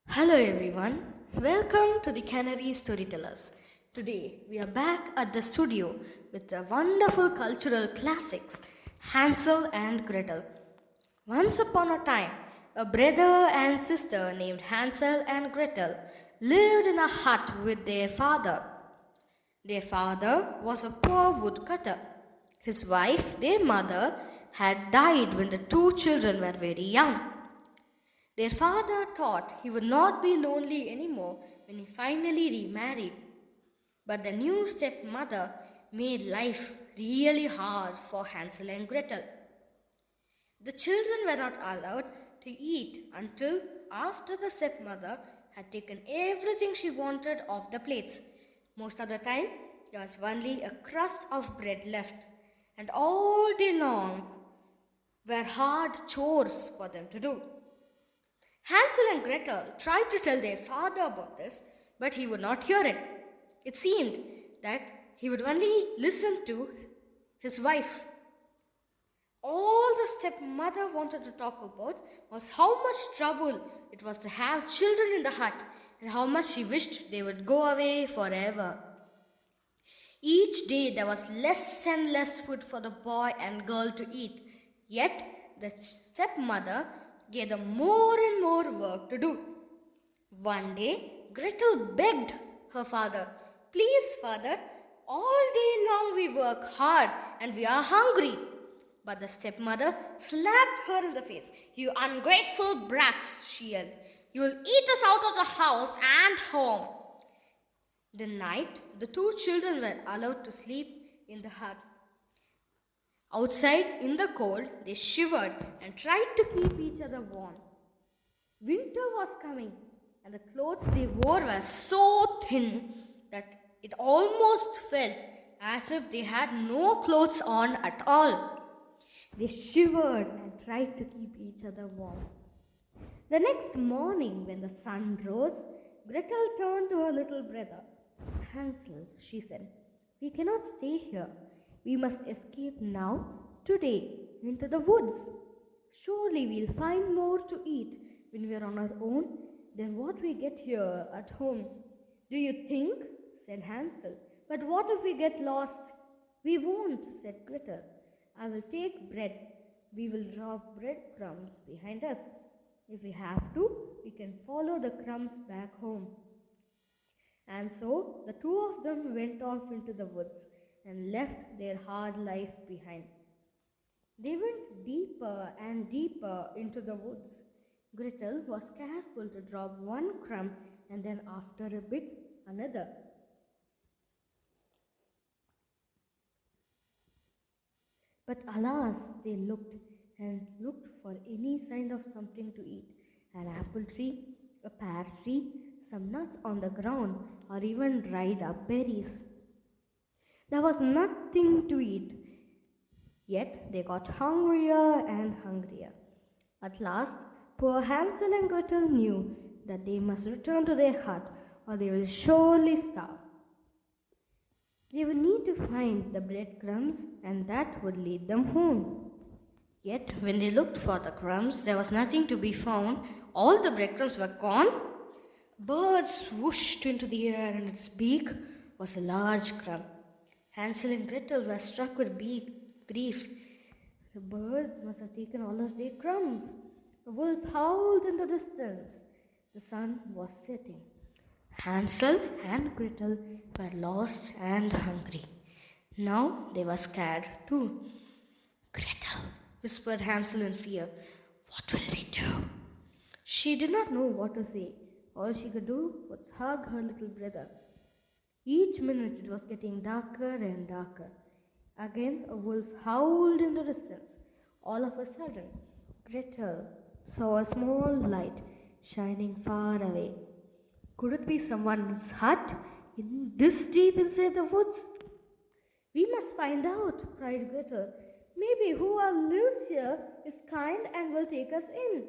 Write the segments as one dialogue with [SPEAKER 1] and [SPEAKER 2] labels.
[SPEAKER 1] Hello everyone, welcome to the Canary Storytellers. Today we are back at the studio with the wonderful cultural classics Hansel and Gretel. Once upon a time, a brother and sister named Hansel and Gretel lived in a hut with their father. Their father was a poor woodcutter. His wife, their mother, had died when the two children were very young. Their father thought he would not be lonely anymore when he finally remarried. But the new stepmother made life really hard for Hansel and Gretel. The children were not allowed to eat until after the stepmother had taken everything she wanted off the plates. Most of the time, there was only a crust of bread left, and all day long were hard chores for them to do. Hansel and Gretel tried to tell their father about this, but he would not hear it. It seemed that he would only listen to his wife. All the stepmother wanted to talk about was how much trouble it was to have children in the hut and how much she wished they would go away forever. Each day there was less and less food for the boy and girl to eat, yet the stepmother gave them more and more work to do. One day, Gretel begged her father, "Please, father, all day long we work hard and we are hungry." But the stepmother slapped her in the face. "You ungrateful brats," she yelled. "You will eat us out of the house and home." The night, the two children were allowed to sleep in the hut. Outside, in the cold, they shivered and tried to keep each other warm. Winter was coming, and the clothes they wore were so thin that it almost felt as if they had no clothes on at all. They shivered and tried to keep each other warm. The next morning, when the sun rose, Gretel turned to her little brother. "Hansel," she said, "we cannot stay here. We must escape now, today, into the woods. Surely we'll find more to eat when we're on our own than what we get here at home." "Do you think?" said Hansel. "But what if we get lost?" "We won't," said Gretel. "I will take bread. We will drop breadcrumbs behind us. If we have to, we can follow the crumbs back home." And so the two of them went off into the woods and left their hard life behind. They went deeper and deeper into the woods. Gretel was careful to drop one crumb and then after a bit another. But alas, they looked and looked for any sign of something to eat. An apple tree, a pear tree, some nuts on the ground, or even dried up berries. There was nothing to eat. Yet they got hungrier and hungrier. At last, poor Hansel and Gretel knew that they must return to their hut or they will surely starve. They would need to find the breadcrumbs and that would lead them home. Yet, when they looked for the crumbs, there was nothing to be found. All the breadcrumbs were gone. Birds whooshed into the air and its beak was a large crumb. Hansel and Gretel were struck with grief. The birds must have taken all of their crumbs. The wolf howled in the distance. The sun was setting. Hansel and Gretel were lost and hungry. Now they were scared too. "Gretel," whispered Hansel in fear, "what will we do?" She did not know what to say. All she could do was hug her little brother. Each minute it was getting darker and darker. Again a wolf howled in the distance. All of a sudden, Gretel saw a small light shining far away. Could it be someone's hut this deep inside the woods? "We must find out," cried Gretel. "Maybe whoever lives here is kind and will take us in."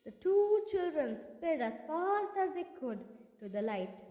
[SPEAKER 1] The two children sped as fast as they could to the light.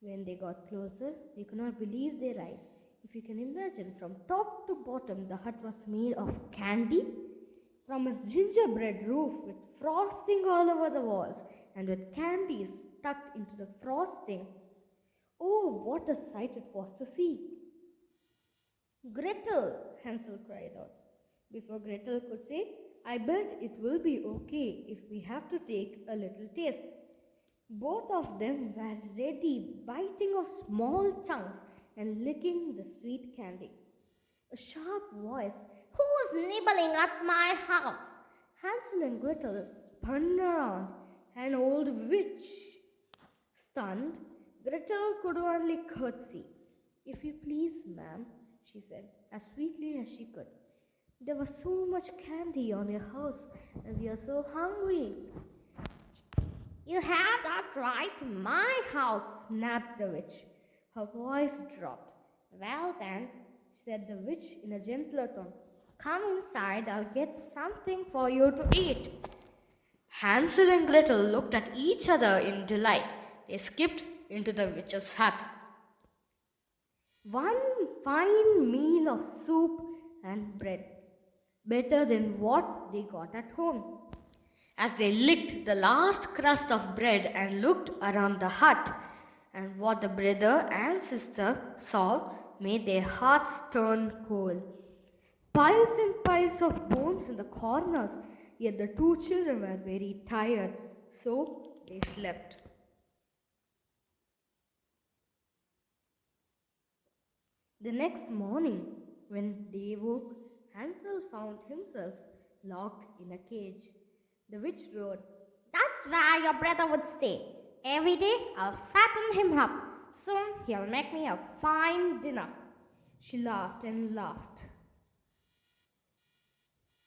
[SPEAKER 1] When they got closer, they could not believe their eyes. If you can imagine, from top to bottom, the hut was made of candy. from his gingerbread roof with frosting all over the walls and with candies tucked into the frosting. Oh, what a sight it was to see! Gretel, Hansel cried out. Before Gretel could say, I bet it will be okay if we have to take a little taste. Both of them were ready, biting off small chunks and licking the sweet candy. A sharp voice, Who's nibbling at my house? Hansel and Gretel spun around. An old witch. Stunned, Gretel could only curtsy. If you please, ma'am, she said, as sweetly as she could. There was so much candy on your house, and we are so hungry. You have that right to my house, snapped the witch. Her voice dropped. Well then, said the witch in a gentler tone, come inside, I'll get something for you to eat. Hansel and Gretel looked at each other in delight. They skipped into the witch's hut. One fine meal of soup and bread, better than what they got at home. As they licked the last crust of bread and looked around the hut, and what the brother and sister saw made their hearts turn cold. Piles and piles of bones in the corners, yet the two children were very tired, so they slept. The next morning, when they woke, Hansel found himself locked in a cage. The witch roared, That's where your brother would stay. Every day I'll fatten him up. Soon he'll make me a fine dinner. She laughed and laughed.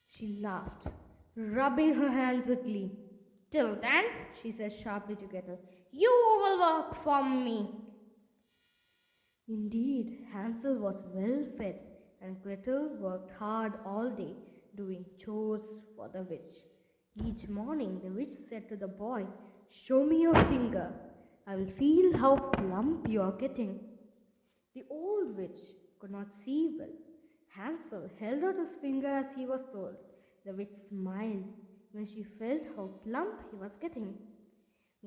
[SPEAKER 1] She laughed, rubbing her hands with glee. Till then, she said sharply to Gretel, you will work for me. Indeed, Hansel was well fed, and Gretel worked hard all day, doing chores for the witch. Each morning, the witch said to the boy, Show me your finger. I will feel how plump you are getting. The old witch could not see well. Hansel held out his finger as he was told. The witch smiled when she felt how plump he was getting.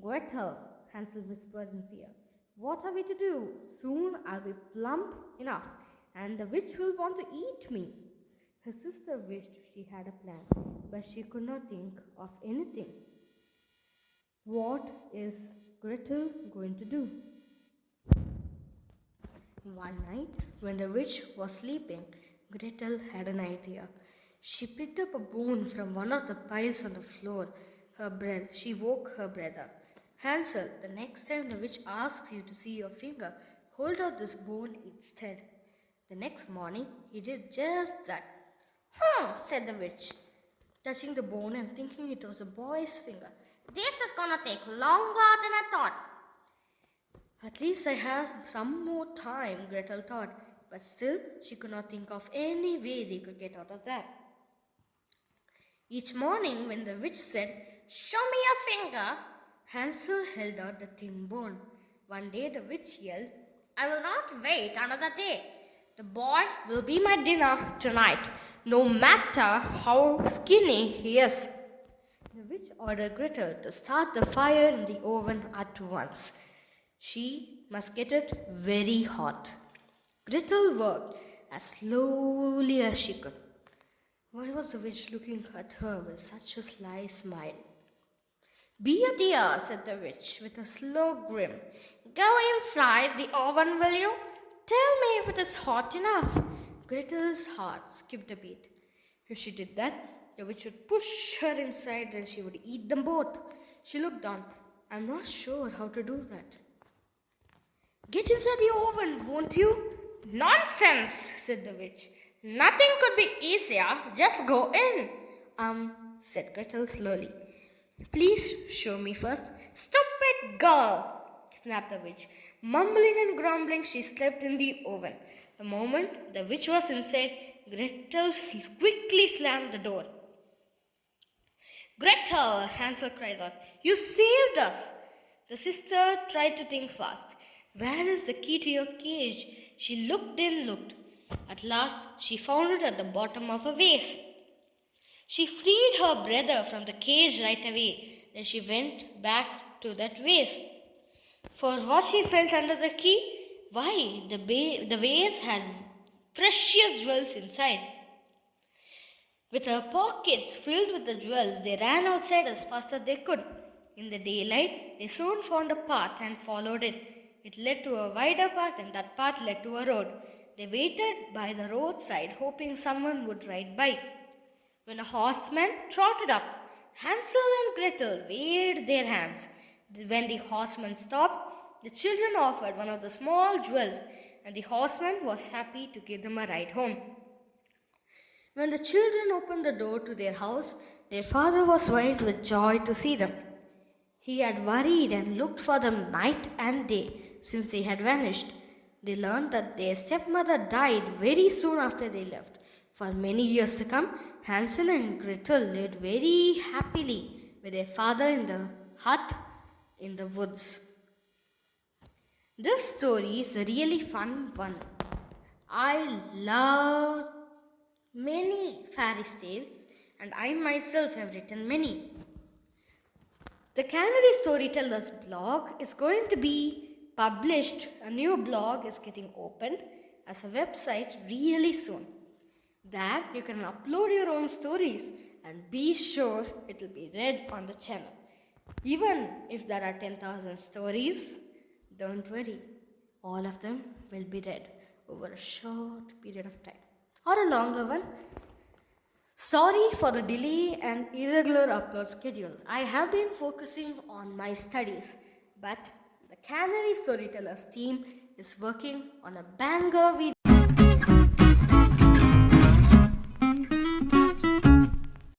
[SPEAKER 1] Gretel, Hansel whispered in fear, what are we to do? Soon I'll be plump enough, and the witch will want to eat me. Her sister wished she had a plan, but she could not think of anything. What is Gretel going to do? One night, when the witch was sleeping, Gretel had an idea. She picked up a bone from one of the piles on the floor. She woke her brother. Hansel, the next time the witch asks you to see your finger, hold out this bone instead. The next morning, he did just that. Said the witch, touching the bone and thinking it was the boy's finger. This is gonna take longer than I thought. At least I have some more time, Gretel thought, but still she could not think of any way they could get out of that. Each morning when the witch said, Show me your finger, Hansel held out the thin bone. One day the witch yelled, I will not wait another day. The boy will be my dinner tonight, no matter how skinny he is. The witch ordered Gretel to start the fire in the oven at once. She must get it very hot. Gretel worked as slowly as she could. Why was the witch looking at her with such a sly smile? Be a dear, said the witch with a slow grin. Go inside the oven, will you? Tell me if it is hot enough. Gretel's heart skipped a beat. If she did that, the witch would push her inside and she would eat them both. She looked down. I'm not sure how to do that. Get inside the oven, won't you? Nonsense, said the witch. Nothing could be easier. Just go in. Said Gretel slowly. Please show me first. Stupid girl, snapped the witch. Mumbling and grumbling, she stepped in the oven. The moment the witch was inside, Gretel quickly slammed the door. Gretel, Hansel cried out, you saved us. The sister tried to think fast. Where is the key to your cage? She looked and looked. At last, she found it at the bottom of a vase. She freed her brother from the cage right away. Then she went back to that vase. For what she felt under the key? Why, the vase had precious jewels inside. With her pockets filled with the jewels, they ran outside as fast as they could. In the daylight, they soon found a path and followed it. It led to a wider path, and that path led to a road. They waited by the roadside, hoping someone would ride by. When a horseman trotted up, Hansel and Gretel waved their hands. When the horseman stopped, the children offered one of the small jewels, and the horseman was happy to give them a ride home. When the children opened the door to their house, their father was wild with joy to see them. He had worried and looked for them night and day since they had vanished. They learned that their stepmother died very soon after they left. For many years to come, Hansel and Gretel lived very happily with their father in the hut in the woods. This story is a really fun one. I love many fairy tales, and I myself have written many. The Canary Storytellers blog is going to be published. A new blog is getting opened as a website really soon. That you can upload your own stories and be sure it will be read on the channel. Even if there are 10,000 stories, don't worry, all of them will be read over a short period of time or a longer one. Sorry for the delay and irregular upload schedule. I have been focusing on my studies, but the Canary Storytellers team is working on a banger video.